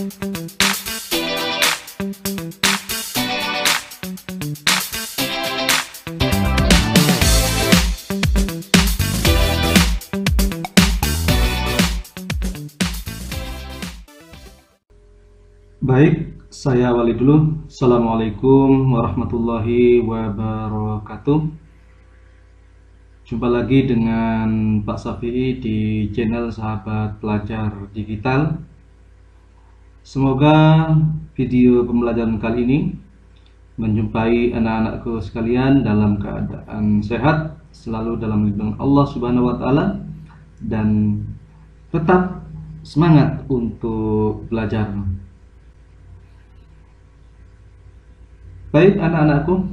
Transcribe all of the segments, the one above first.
Baik, saya awali dulu. Assalamualaikum warahmatullahi wabarakatuh. Jumpa lagi dengan Pak Safi'i di channel Sahabat Pelajar Digital. Semoga video pembelajaran kali ini menjumpai anak-anakku sekalian dalam keadaan sehat, selalu dalam lindungan Allah Subhanahu wa Ta'ala, dan tetap semangat untuk belajar. Baik anak-anakku,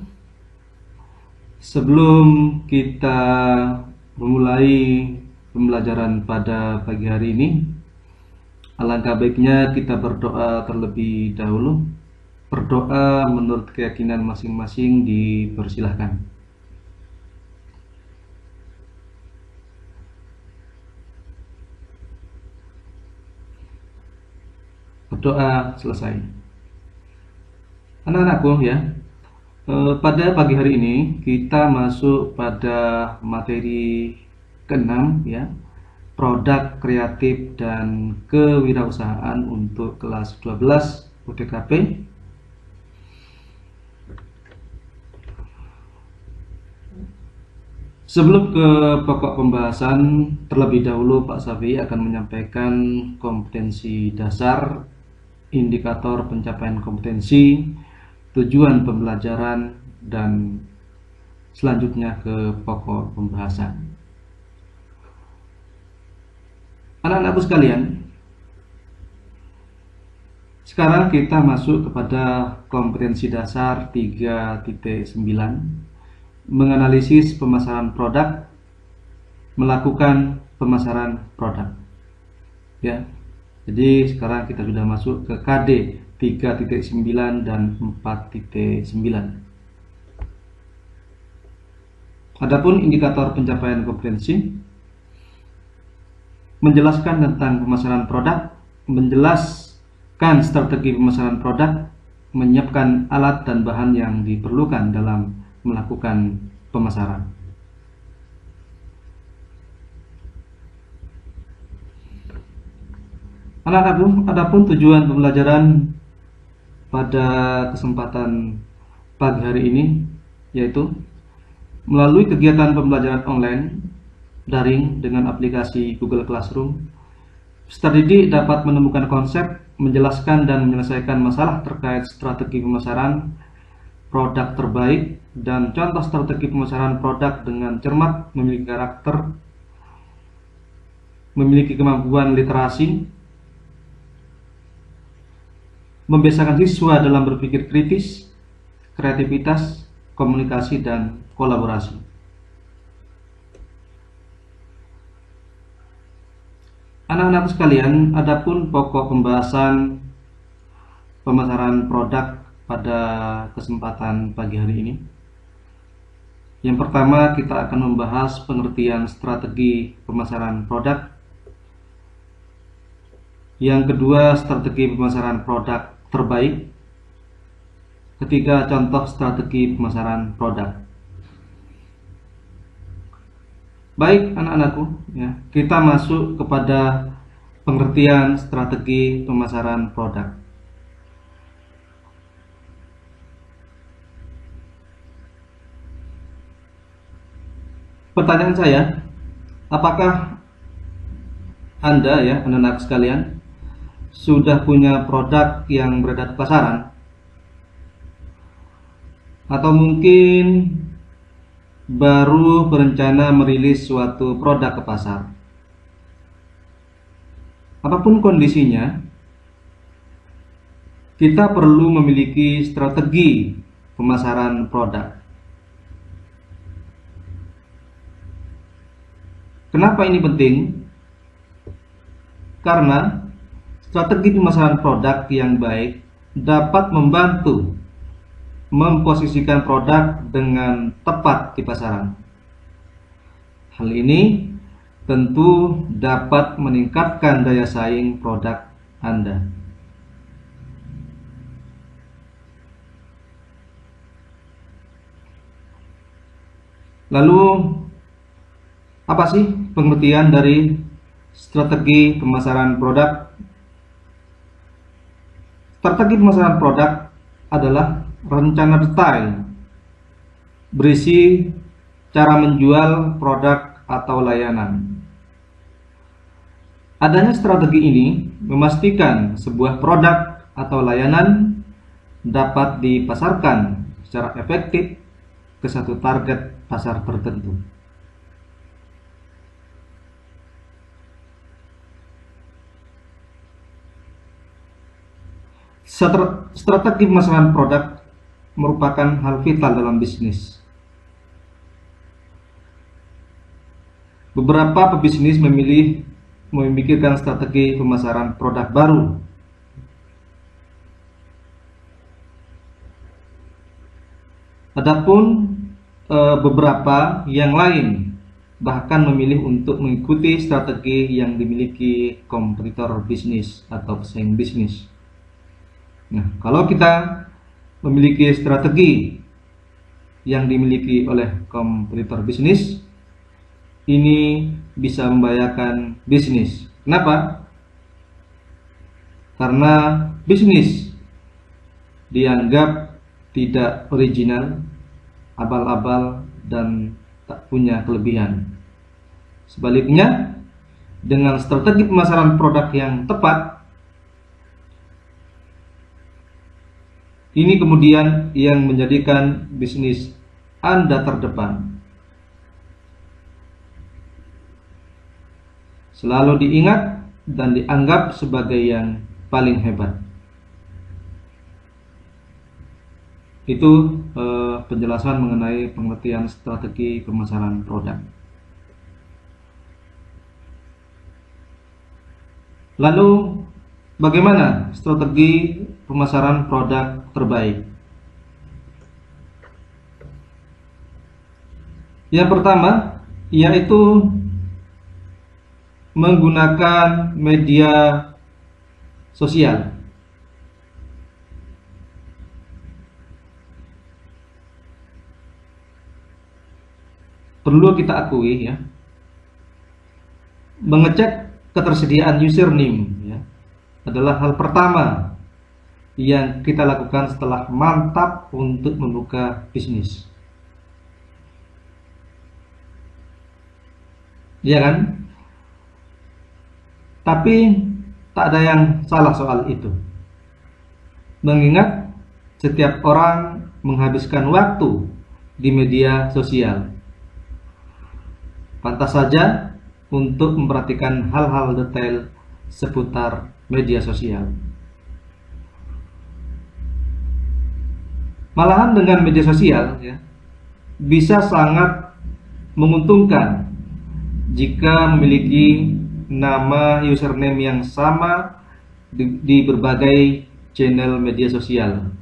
sebelum kita memulai pembelajaran pada pagi hari ini, alangkah baiknya kita berdoa terlebih dahulu. Berdoa menurut keyakinan masing-masing dipersilahkan. Berdoa selesai. Anak-anakku ya, pada pagi hari ini kita masuk pada materi ke-6 ya, produk kreatif dan kewirausahaan untuk kelas 12 UTKP. Sebelum ke pokok pembahasan, terlebih dahulu Pak Safi akan menyampaikan kompetensi dasar, indikator pencapaian kompetensi, tujuan pembelajaran, dan selanjutnya ke pokok pembahasan. Anak-anakku sekalian, sekarang kita masuk kepada kompetensi dasar 3.9, menganalisis pemasaran produk, melakukan pemasaran produk. Ya, jadi sekarang kita sudah masuk ke KD 3.9 dan 4.9. Adapun indikator pencapaian kompetensi menjelaskan tentang pemasaran produk, menjelaskan strategi pemasaran produk, menyiapkan alat dan bahan yang diperlukan dalam melakukan pemasaran. Anak-anakku, adapun tujuan pembelajaran pada kesempatan pagi hari ini yaitu melalui kegiatan pembelajaran online daring dengan aplikasi Google Classroom, peserta didik dapat menemukan konsep, menjelaskan dan menyelesaikan masalah terkait strategi pemasaran produk terbaik dan contoh strategi pemasaran produk dengan cermat, memiliki karakter, memiliki kemampuan literasi, membiasakan siswa dalam berpikir kritis, kreativitas, komunikasi, dan kolaborasi. Anak-anak sekalian, adapun pokok pembahasan pemasaran produk pada kesempatan pagi hari ini. Yang pertama, kita akan membahas pengertian strategi pemasaran produk. Yang kedua, strategi pemasaran produk terbaik. Ketiga, contoh strategi pemasaran produk. Baik anak-anakku ya, kita masuk kepada pengertian strategi pemasaran produk. Pertanyaan saya, apakah Anda ya anak-anak sekalian sudah punya produk yang beredar di pasaran? Atau mungkin baru berencana merilis suatu produk ke pasar? Apapun kondisinya, kita perlu memiliki strategi pemasaran produk. Kenapa ini penting? Karena strategi pemasaran produk yang baik dapat membantu memposisikan produk dengan tepat di pasaran. Hal ini tentu dapat meningkatkan daya saing produk Anda. Lalu apa sih pengertian dari strategi pemasaran produk? Strategi pemasaran produk adalah rencana detail berisi cara menjual produk atau layanan. Adanya strategi ini memastikan sebuah produk atau layanan dapat dipasarkan secara efektif ke satu target pasar tertentu. Strategi pemasaran produk merupakan hal vital dalam bisnis. Beberapa pebisnis memikirkan strategi pemasaran produk baru. Adapun beberapa yang lain bahkan memilih untuk mengikuti strategi yang dimiliki kompetitor bisnis atau pesaing bisnis. Nah, kalau kita memiliki strategi yang dimiliki oleh kompetitor bisnis, ini bisa membahayakan bisnis. Kenapa? Karena bisnis dianggap tidak original, abal-abal, dan tak punya kelebihan. Sebaliknya, dengan strategi pemasaran produk yang tepat, ini kemudian yang menjadikan bisnis Anda terdepan. Selalu diingat dan dianggap sebagai yang paling hebat. Itu penjelasan mengenai pengertian strategi pemasaran produk. Lalu, bagaimana strategi pemasaran produk terbaik? Yang pertama, yaitu menggunakan media sosial. Perlu kita akui ya, mengecek ketersediaan username ya, adalah hal pertama yang kita lakukan setelah mantap untuk membuka bisnis. Ya kan? Tapi tak ada yang salah soal itu. Mengingat setiap orang menghabiskan waktu di media sosial. Pantas saja untuk memperhatikan hal-hal detail seputar media sosial. Malahan dengan media sosial ya, bisa sangat menguntungkan jika memiliki nama username yang sama di berbagai channel media sosial.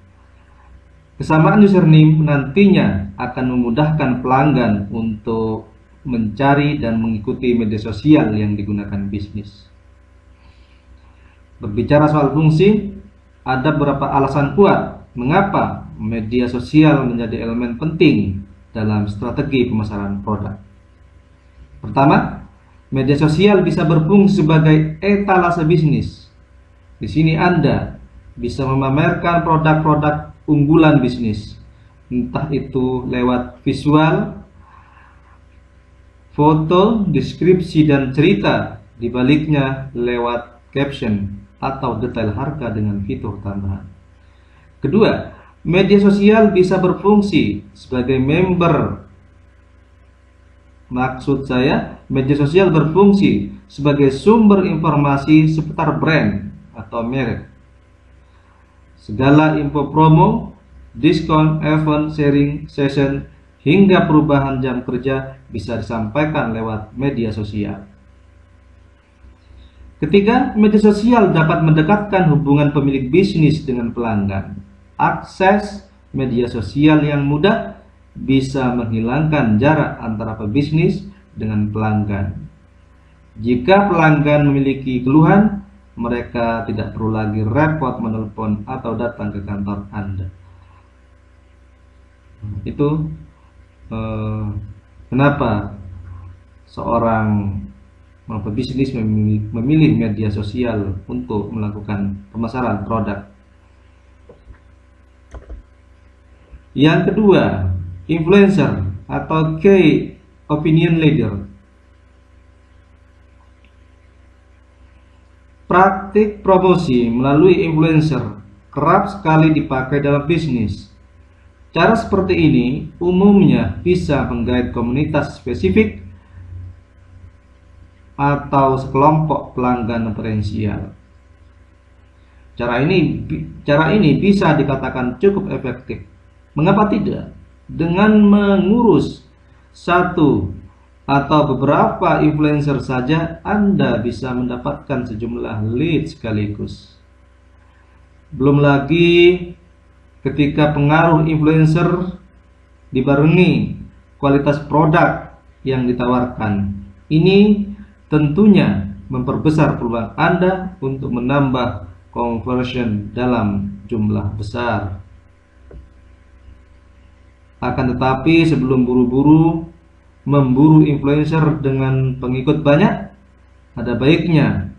Kesamaan username nantinya akan memudahkan pelanggan untuk mencari dan mengikuti media sosial yang digunakan bisnis. Berbicara soal fungsi, ada beberapa alasan kuat mengapa media sosial menjadi elemen penting dalam strategi pemasaran produk. Pertama, media sosial bisa berfungsi sebagai etalase bisnis. Di sini Anda bisa memamerkan produk-produk unggulan bisnis, entah itu lewat visual, foto, deskripsi, dan cerita, di baliknya lewat caption atau detail harga dengan fitur tambahan. Kedua, media sosial bisa berfungsi sebagai member. Maksud saya, media sosial berfungsi sebagai sumber informasi seputar brand atau merek. Segala info promo, diskon, event, sharing, session, hingga perubahan jam kerja bisa disampaikan lewat media sosial. Ketiga, media sosial dapat mendekatkan hubungan pemilik bisnis dengan pelanggan. Akses media sosial yang mudah bisa menghilangkan jarak antara pebisnis dengan pelanggan. Jika pelanggan memiliki keluhan, mereka tidak perlu lagi repot menelpon atau datang ke kantor Anda. Itu Kenapa seorang pebisnis memilih media sosial untuk melakukan pemasaran produk? Yang kedua, influencer atau key opinion leader. Praktik promosi melalui influencer kerap sekali dipakai dalam bisnis. Cara seperti ini umumnya bisa menggait komunitas spesifik atau sekelompok pelanggan potensial. Cara ini bisa dikatakan cukup efektif. Mengapa tidak? Dengan mengurus satu atau beberapa influencer saja, Anda bisa mendapatkan sejumlah lead sekaligus. Belum lagi ketika pengaruh influencer dibarengi kualitas produk yang ditawarkan. Ini tentunya memperbesar peluang Anda untuk menambah conversion dalam jumlah besar. Akan tetapi sebelum buru-buru memburu influencer dengan pengikut banyak, ada baiknya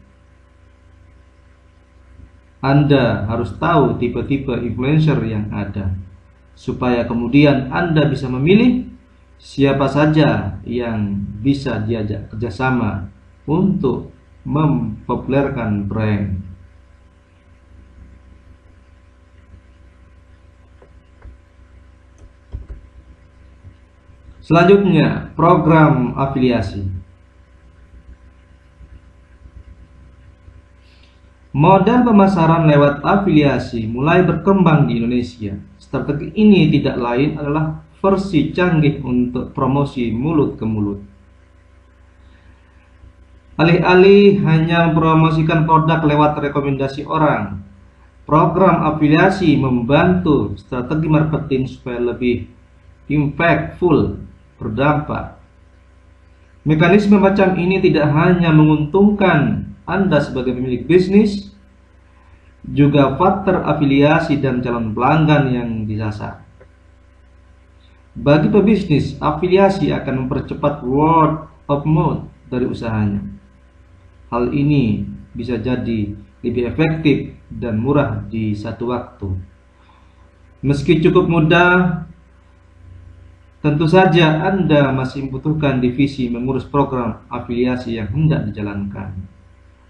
Anda harus tahu tipe-tipe influencer yang ada, supaya kemudian Anda bisa memilih siapa saja yang bisa diajak kerjasama untuk mempopulerkan brand. Selanjutnya, program afiliasi. Model pemasaran lewat afiliasi mulai berkembang di Indonesia. Strategi ini tidak lain adalah versi canggih untuk promosi mulut ke mulut. Alih-alih hanya mempromosikan produk lewat rekomendasi orang, program afiliasi membantu strategi marketing supaya lebih impactful, berdampak. Mekanisme macam ini tidak hanya menguntungkan Anda sebagai pemilik bisnis, juga faktor afiliasi dan calon pelanggan yang disasar. Bagi pebisnis, afiliasi akan mempercepat word of mouth dari usahanya. Hal ini bisa jadi lebih efektif dan murah di satu waktu. Meski cukup mudah, tentu saja Anda masih membutuhkan divisi mengurus program afiliasi yang hendak dijalankan.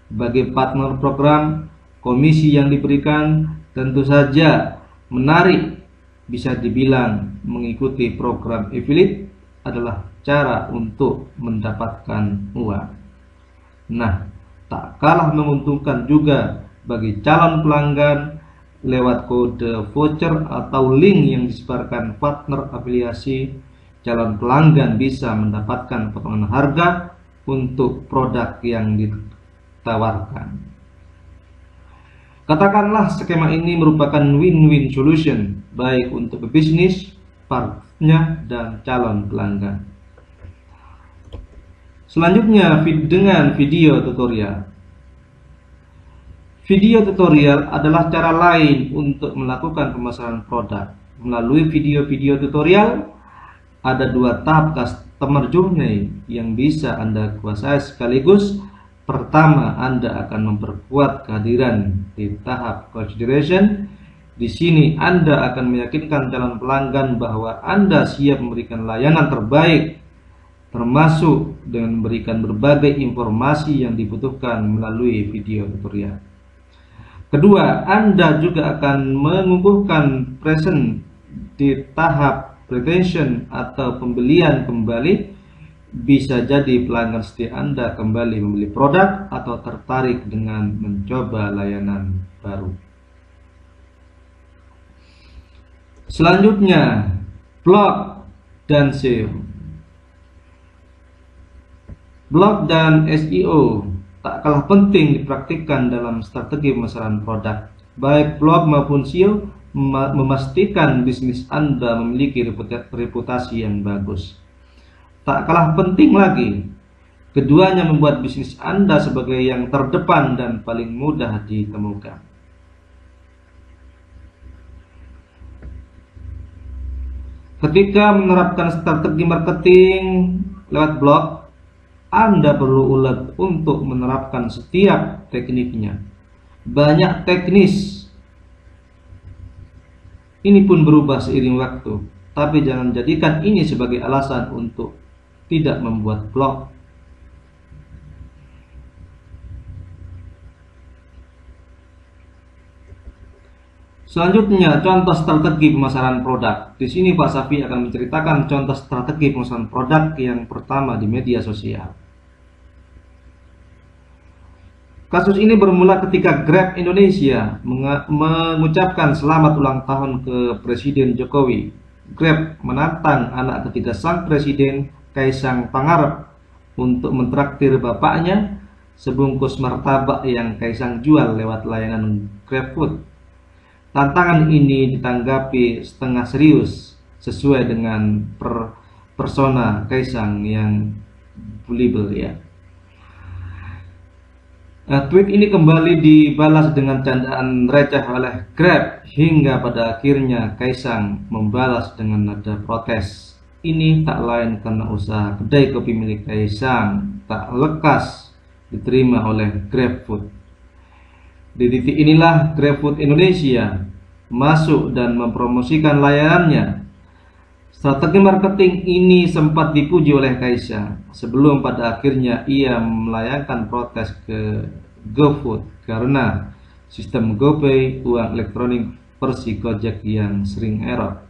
Sebagai partner program, komisi yang diberikan tentu saja menarik. Bisa dibilang mengikuti program affiliate adalah cara untuk mendapatkan uang. Nah, tak kalah menguntungkan juga bagi calon pelanggan lewat kode voucher atau link yang disebarkan partner afiliasi. Calon pelanggan bisa mendapatkan potongan harga untuk produk yang ditawarkan. Katakanlah skema ini merupakan win-win solution baik untuk bisnis, partnernya, dan calon pelanggan. Selanjutnya dengan video tutorial. Video tutorial adalah cara lain untuk melakukan pemasaran produk. Melalui video-video tutorial, ada dua tahap customer journey yang bisa Anda kuasai sekaligus. Pertama, Anda akan memperkuat kehadiran di tahap consideration. Di sini Anda akan meyakinkan calon pelanggan bahwa Anda siap memberikan layanan terbaik, termasuk dengan memberikan berbagai informasi yang dibutuhkan melalui video tutorial. Kedua, Anda juga akan mengukuhkan presence di tahap retention atau pembelian kembali. Bisa jadi pelanggan setia Anda kembali membeli produk atau tertarik dengan mencoba layanan baru. Selanjutnya, blog dan SEO. Blog dan SEO tak kalah penting dipraktikkan dalam strategi pemasaran produk. Baik blog maupun SEO memastikan bisnis Anda memiliki reputasi yang bagus. Tak kalah penting lagi, keduanya membuat bisnis Anda sebagai yang terdepan dan paling mudah ditemukan. Ketika menerapkan strategi marketing lewat blog, Anda perlu ulet untuk menerapkan setiap tekniknya. Banyak teknis ini pun berubah seiring waktu, tapi jangan jadikan ini sebagai alasan untuk tidak membuat blog. Selanjutnya, contoh strategi pemasaran produk. Di sini Pak Safi akan menceritakan contoh strategi pemasaran produk yang pertama di media sosial. Kasus ini bermula ketika Grab Indonesia mengucapkan selamat ulang tahun ke Presiden Jokowi. Grab menantang anak ketiga sang presiden, Kaisang Pangarep, untuk mentraktir bapaknya sebungkus martabak yang Kaisang jual lewat layanan GrabFood. Tantangan ini ditanggapi setengah serius sesuai dengan persona Kaisang yang bullyable ya. Tweet ini kembali dibalas dengan candaan receh oleh Grab hingga pada akhirnya Kaisang membalas dengan nada protes. Ini tak lain karena usaha kedai kopi milik Kaisang tak lekas diterima oleh GrabFood. Di titik inilah GrabFood Indonesia masuk dan mempromosikan layanannya. Strategi marketing ini sempat dipuji oleh Kaisang sebelum pada akhirnya ia melayangkan protes ke GoFood karena sistem GoPay, uang elektronik versi Gojek yang sering error.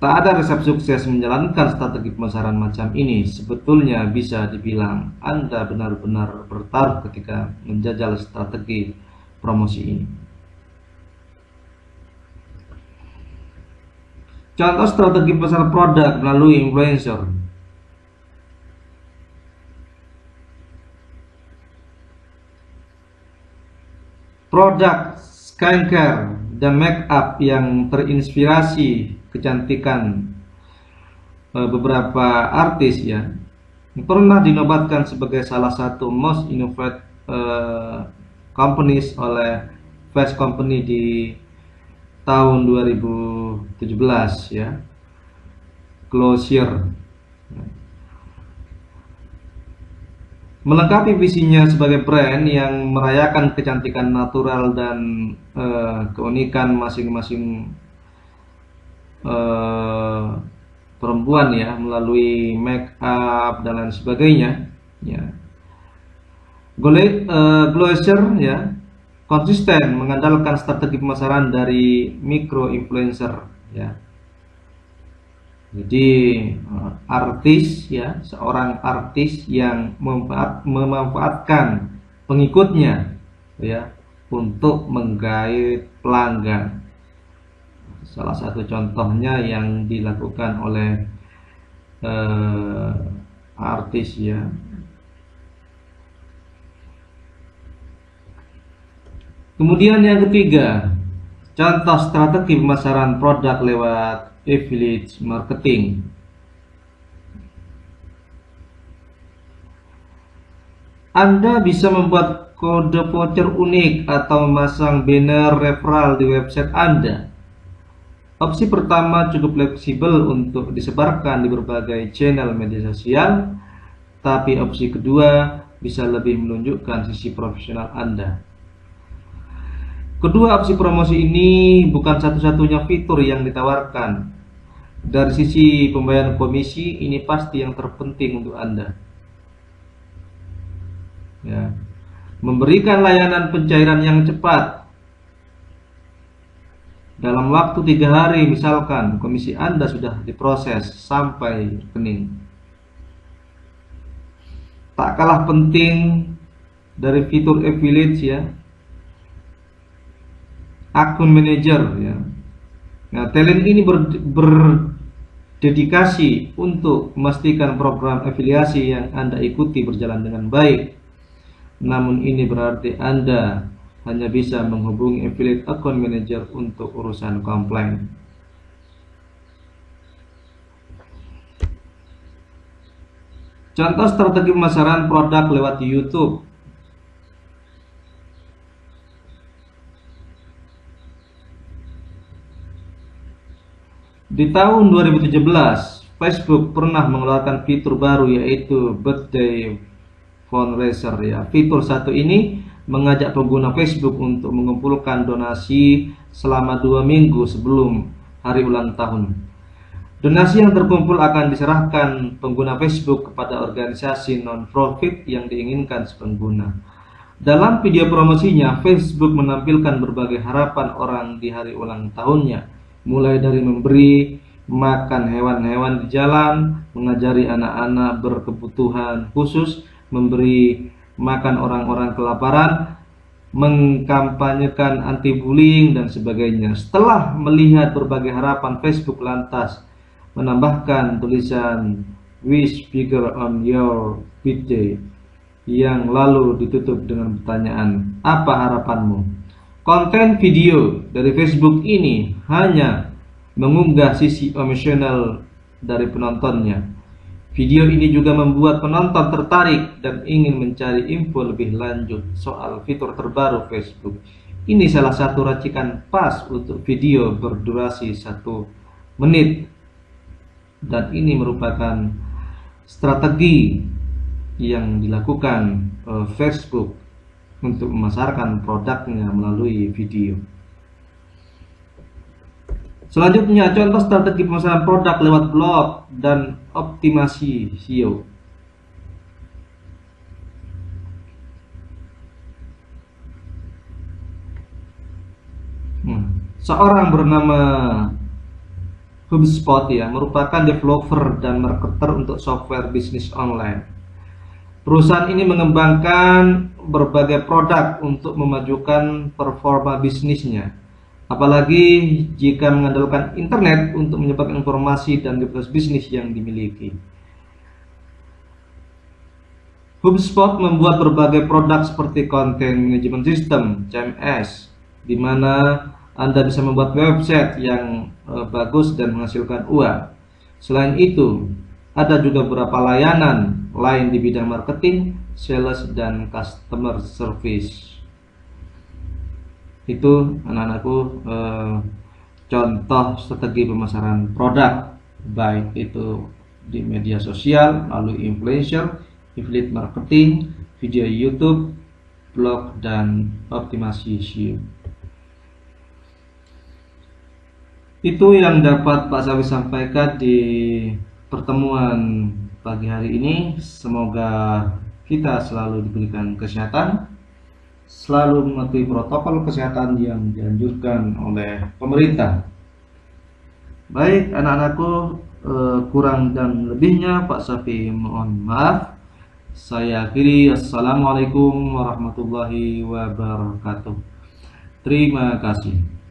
Tak ada resep sukses menjalankan strategi pemasaran macam ini. Sebetulnya bisa dibilang Anda benar-benar bertaruh ketika menjajal strategi promosi ini. Contoh strategi pemasaran produk melalui influencer. Produk skincare dan make up yang terinspirasi kecantikan beberapa artis ya pernah dinobatkan sebagai salah satu most innovative companies oleh Fast Company di tahun 2017 ya. Closure melengkapi visinya sebagai brand yang merayakan kecantikan natural dan keunikan masing-masing perempuan ya melalui make up dan lain sebagainya ya. Closure ya konsisten mengandalkan strategi pemasaran dari micro influencer ya. Jadi artis ya, seorang artis yang memanfaatkan pengikutnya ya untuk menggait pelanggan. Salah satu contohnya yang dilakukan oleh artis ya. Kemudian yang ketiga, contoh strategi pemasaran produk lewat affiliate marketing. Anda bisa membuat kode voucher unik atau memasang banner referral di website Anda. Opsi pertama cukup fleksibel untuk disebarkan di berbagai channel media sosial, tapi opsi kedua bisa lebih menunjukkan sisi profesional Anda. Kedua opsi promosi ini bukan satu-satunya fitur yang ditawarkan. Dari sisi pembayaran komisi, ini pasti yang terpenting untuk Anda. Ya. Memberikan layanan pencairan yang cepat. Dalam waktu 3 hari misalkan, komisi Anda sudah diproses sampai rekening. Tak kalah penting dari fitur affiliate ya. Akun manager ya. Nah, talent ini berdedikasi untuk memastikan program afiliasi yang Anda ikuti berjalan dengan baik. Namun ini berarti Anda hanya bisa menghubungi affiliate account manager untuk urusan komplain. Contoh strategi pemasaran produk lewat YouTube. Di tahun 2017, Facebook pernah mengeluarkan fitur baru yaitu Birthday Fundraiser ya. Fitur satu ini mengajak pengguna Facebook untuk mengumpulkan donasi selama 2 minggu sebelum hari ulang tahun. Donasi yang terkumpul akan diserahkan pengguna Facebook kepada organisasi non-profit yang diinginkan si pengguna. Dalam video promosinya, Facebook menampilkan berbagai harapan orang di hari ulang tahunnya, mulai dari memberi makan hewan-hewan di jalan, mengajari anak-anak berkebutuhan khusus, memberi makan orang-orang kelaparan, mengkampanyekan anti-bullying, dan sebagainya. Setelah melihat berbagai harapan, Facebook lantas menambahkan tulisan "Wish bigger on your birthday" yang lalu ditutup dengan pertanyaan, "Apa harapanmu?" Konten video dari Facebook ini hanya mengunggah sisi emosional dari penontonnya. Video ini juga membuat penonton tertarik dan ingin mencari info lebih lanjut soal fitur terbaru Facebook. Ini salah satu racikan pas untuk video berdurasi 1 menit. Dan ini merupakan strategi yang dilakukan Facebook untuk memasarkan produknya melalui video. Selanjutnya, contoh strategi pemasaran produk lewat blog dan optimasi SEO. Seorang bernama HubSpot ya, merupakan developer dan marketer untuk software bisnis online. Perusahaan ini mengembangkan berbagai produk untuk memajukan performa bisnisnya, apalagi jika mengandalkan internet untuk menyebarkan informasi dan aktivitas bisnis yang dimiliki. HubSpot membuat berbagai produk seperti Content Management System (CMS), di mana Anda bisa membuat website yang bagus dan menghasilkan uang. Selain itu, ada juga beberapa layanan lain di bidang marketing, sales, dan customer service. Itu anak-anakku contoh strategi pemasaran produk, baik itu di media sosial, lalu influencer, affiliate marketing, video YouTube, blog, dan optimasi SEO. Itu yang dapat Pak Sawi sampaikan di pertemuan pagi hari ini. Semoga kita selalu diberikan kesehatan, selalu mematuhi protokol kesehatan yang dianjurkan oleh pemerintah. Baik anak-anakku, kurang dan lebihnya Pak Safi mohon maaf. Saya akhiri. Assalamualaikum warahmatullahi wabarakatuh. Terima kasih.